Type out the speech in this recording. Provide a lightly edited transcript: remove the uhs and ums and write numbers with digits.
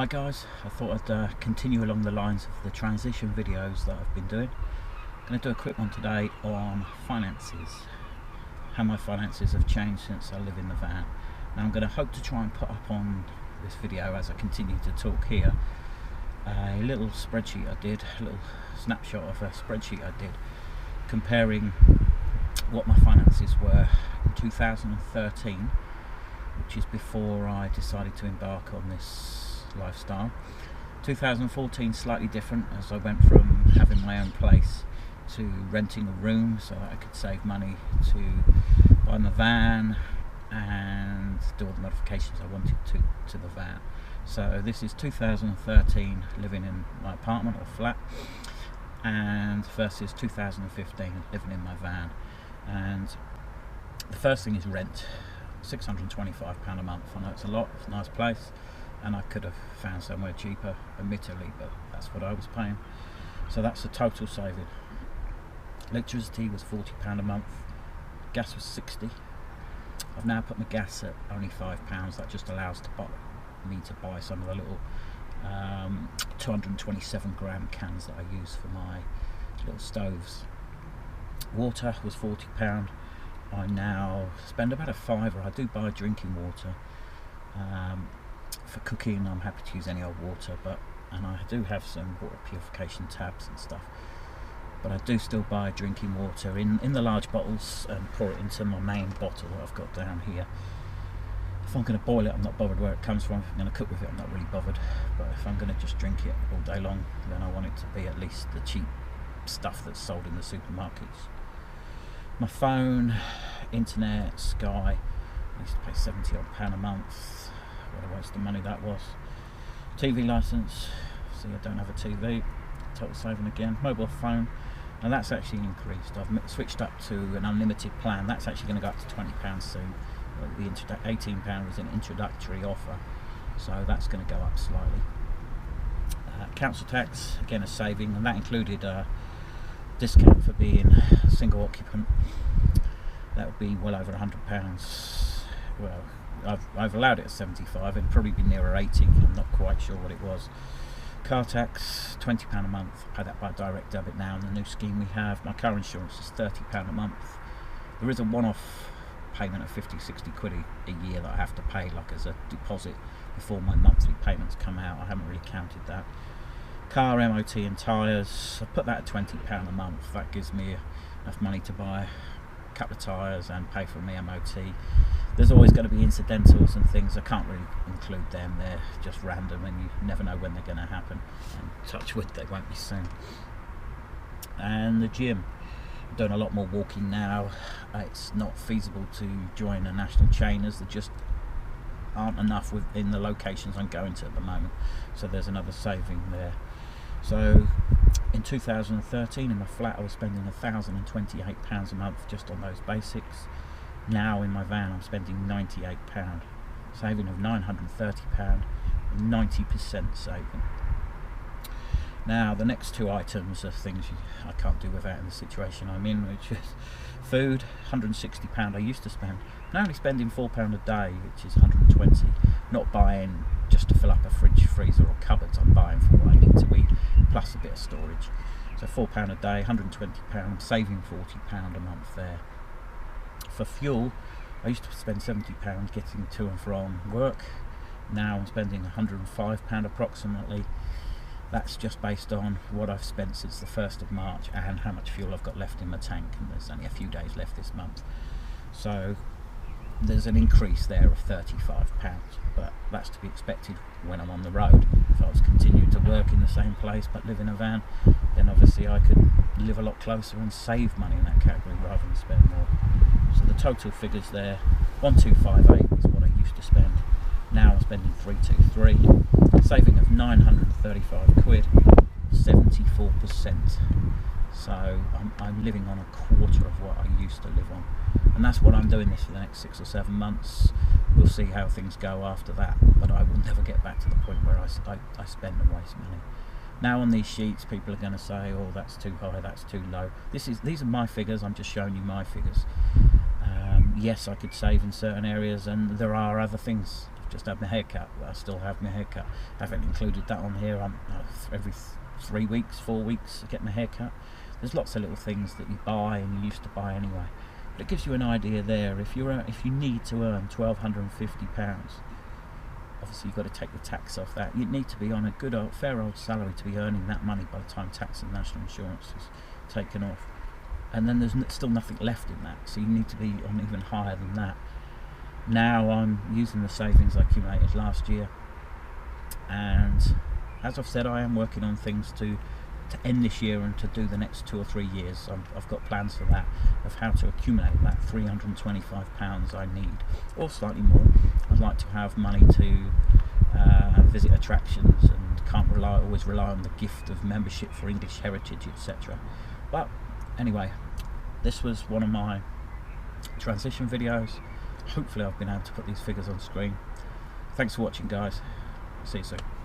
Hi guys, I thought I'd continue along the lines of the transition videos that I've been doing. I'm going to do a quick one today on finances, how my finances have changed since I live in the van. Now I'm going to hope to try and put up on this video, as I continue to talk here, a little spreadsheet I did, a little snapshot of a spreadsheet I did comparing what my finances were in 2013, which is before I decided to embark on this lifestyle. 2014 slightly different, as I went from having my own place to renting a room so that I could save money to buy my van and do all the modifications I wanted to the van. So this is 2013 living in my apartment or flat, and versus 2015 living in my van. And the first thing is rent, £625 a month. I know it's a lot, it's a nice place, and I could have found somewhere cheaper, admittedly, but that's what I was paying. So that's the total saving. Electricity was £40 a month, gas was £60. I've now put my gas at only £5. That just allows me to buy some of the little 227 gram cans that I use for my little stoves. Water was £40. I now spend about a £5. I do buy drinking water. For cooking, I'm happy to use any old water, and I do have some water purification tabs and stuff, but I do still buy drinking water in the large bottles and pour it into my main bottle that I've got down here. If I'm going to boil it, I'm not bothered where it comes from. If I'm going to cook with it, I'm not really bothered, but if I'm going to just drink it all day long, then I want it to be at least the cheap stuff that's sold in the supermarkets. My phone, internet, Sky, I used to pay £70 a month. What a waste of money that was. TV license, see, I don't have a TV, total saving again. Mobile phone, and that's actually increased. I've switched up to an unlimited plan. That's actually going to go up to £20 soon. The £18 was an introductory offer, so that's going to go up slightly. Council tax, again a saving, and that included a discount for being a single occupant. That would be well over £100. Well, I've allowed it at 75, it'd probably be nearer 80, I'm not quite sure what it was. Car tax, £20 a month, I pay that by direct debit now in the new scheme we have. My car insurance is £30 a month. There is a one-off payment of 50-60 quid a year that I have to pay, like as a deposit before my monthly payments come out. I haven't really counted that. Car MOT and tyres, I put that at £20 a month. That gives me enough money to buy a couple of tyres and pay for my MOT. There's always going to be incidentals and things, I can't really include them, they're just random and you never know when they're going to happen, and touch wood they won't be soon. And the gym, I'm doing a lot more walking now. It's not feasible to join a national chain as there just aren't enough within the locations I'm going to at the moment, so there's another saving there. So in 2013 in my flat I was spending £1,028 a month just on those basics. Now in my van I'm spending £98, saving of £930, 90% saving. Now the next two items are things I can't do without in the situation I'm in, which is food, £160 I used to spend. I'm only spending £4 a day, which is £120, not buying just to fill up a fridge, freezer or cupboards, I'm buying for what I need to eat, plus a bit of storage. So £4 a day, £120, saving £40 a month there. For fuel, I used to spend £70 getting to and from work. Now I'm spending £105 approximately. That's just based on what I've spent since the 1st of March and how much fuel I've got left in my tank, and there's only a few days left this month. So there's an increase there of £35, but that's to be expected when I'm on the road. If I was continuing to work in the same place but live in a van, then obviously I could live a lot closer and save money in that category rather than spend more. So the total figures there, 1258 is what I used to spend. Now I'm spending 323, saving of 935 quid, 74%. So I'm living on a quarter of what I used to live on, and that's what I'm doing this for the next 6 or 7 months. We'll see how things go after that, but I will never get back to the point where I spend and waste money. Now on these sheets people are going to say, oh, that's too high, that's too low. These are my figures, I'm just showing you my figures. Yes, I could save in certain areas, and there are other things just had my hair cut. I still have my hair cut. I haven't included that on here. I'm every 3 weeks, 4 weeks I get my hair cut. There's lots of little things that you buy and you used to buy anyway. But it gives you an idea there. If you need to earn £1,250, obviously you've got to take the tax off that. You need to be on a good old, fair old salary to be earning that money by the time tax and national insurance is taken off. And then there's still nothing left in that, so you need to be on even higher than that. Now I'm using the savings I accumulated last year, and as I've said, I am working on things to end this year and to do the next 2 or 3 years. I've got plans for that, of how to accumulate that £325 I need, or slightly more. I'd like to have money to visit attractions, and can't always rely on the gift of membership for English Heritage, etc. But anyway, this was one of my transition videos. Hopefully I've been able to put these figures on screen. Thanks for watching, guys. See you soon.